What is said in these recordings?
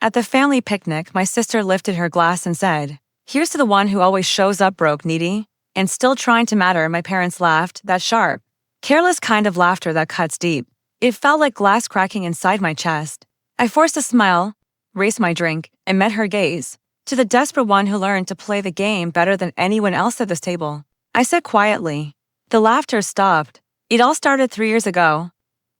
At the family picnic, my sister lifted her glass and said, "Here's to the one who always shows up broke, needy, and still trying to matter." My parents laughed, that sharp, careless kind of laughter that cuts deep. It felt like glass cracking inside my chest. I forced a smile, raised my drink, and met her gaze. "To the desperate one who learned to play the game better than anyone else at this table," I said quietly. The laughter stopped. It all started 3 years ago,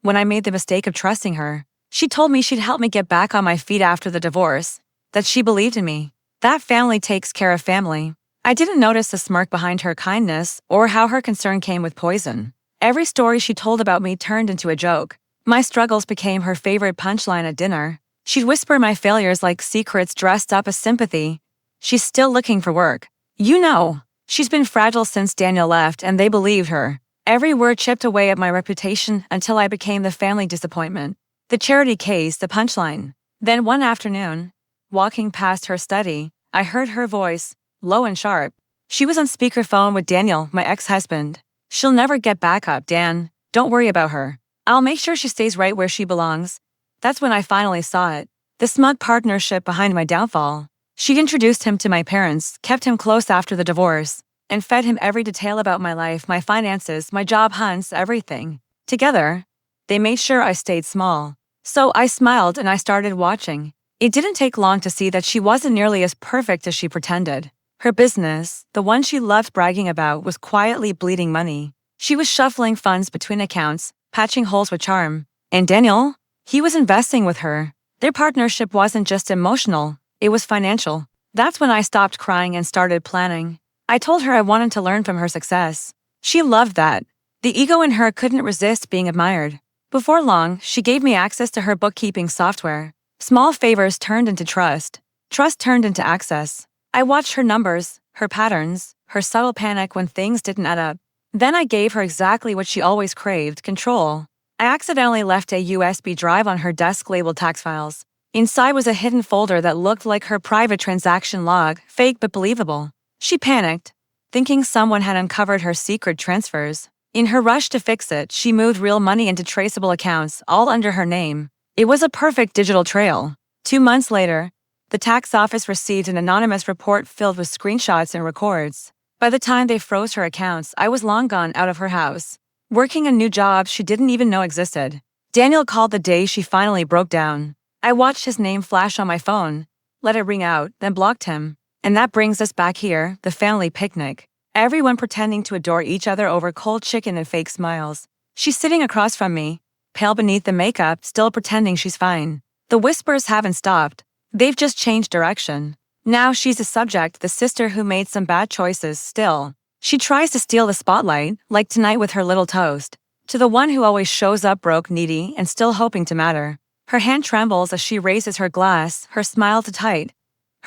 when I made the mistake of trusting her. She told me she'd help me get back on my feet after the divorce, that she believed in me. That family takes care of family. I didn't notice the smirk behind her kindness or how her concern came with poison. Every story she told about me turned into a joke. My struggles became her favorite punchline at dinner. She'd whisper my failures like secrets dressed up as sympathy. "She's still looking for work. You know, she's been fragile since Daniel left," and they believed her. Every word chipped away at my reputation until I became the family disappointment. The charity case, the punchline. Then one afternoon, walking past her study, I heard her voice, low and sharp. She was on speakerphone with Daniel, my ex-husband. "She'll never get back up, Dan. Don't worry about her. I'll make sure she stays right where she belongs." That's when I finally saw it. The smug partnership behind my downfall. She introduced him to my parents, kept him close after the divorce, and fed him every detail about my life, my finances, my job hunts, everything. Together, they made sure I stayed small. So I smiled and I started watching. It didn't take long to see that she wasn't nearly as perfect as she pretended. Her business, the one she loved bragging about, was quietly bleeding money. She was shuffling funds between accounts, patching holes with charm. And Daniel? He was investing with her. Their partnership wasn't just emotional, it was financial. That's when I stopped crying and started planning. I told her I wanted to learn from her success. She loved that. The ego in her couldn't resist being admired. Before long, she gave me access to her bookkeeping software. Small favors turned into trust. Trust turned into access. I watched her numbers, her patterns, her subtle panic when things didn't add up. Then I gave her exactly what she always craved: control. I accidentally left a USB drive on her desk labeled tax files. Inside was a hidden folder that looked like her private transaction log, fake but believable. She panicked, thinking someone had uncovered her secret transfers. In her rush to fix it, she moved real money into traceable accounts, all under her name. It was a perfect digital trail. 2 months later, the tax office received an anonymous report filled with screenshots and records. By the time they froze her accounts, I was long gone out of her house, working a new job she didn't even know existed. Daniel called the day she finally broke down. I watched his name flash on my phone, let it ring out, then blocked him. And that brings us back here, the family picnic. Everyone pretending to adore each other over cold chicken and fake smiles. She's sitting across from me, pale beneath the makeup, still pretending she's fine. The whispers haven't stopped. They've just changed direction. Now she's the subject, the sister who made some bad choices still. She tries to steal the spotlight, like tonight with her little toast. To the one who always shows up broke, needy, and still hoping to matter. Her hand trembles as she raises her glass, her smile too tight,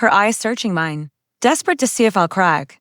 her eyes searching mine, desperate to see if I'll crack.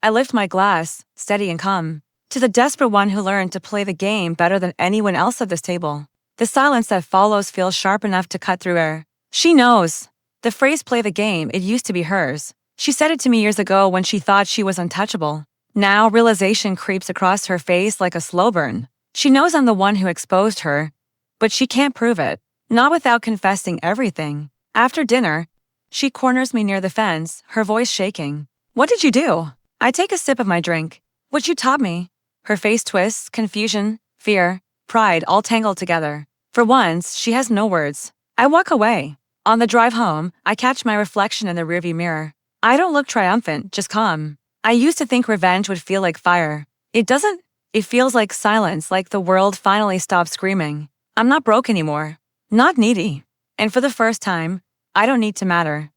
I lift my glass, steady and calm. To the desperate one who learned to play the game better than anyone else at this table. The silence that follows feels sharp enough to cut through air. She knows. The phrase "play the game," it used to be hers. She said it to me years ago when she thought she was untouchable. Now realization creeps across her face like a slow burn. She knows I'm the one who exposed her, but she can't prove it. Not without confessing everything. After dinner, she corners me near the fence, her voice shaking. "What did you do?" I take a sip of my drink. "What you taught me." Her face twists, confusion, fear, pride all tangled together. For once, she has no words. I walk away. On the drive home, I catch my reflection in the rearview mirror. I don't look triumphant, just calm. I used to think revenge would feel like fire. It doesn't. It feels like silence, like the world finally stopped screaming. I'm not broke anymore. Not needy. And for the first time, I don't need to matter.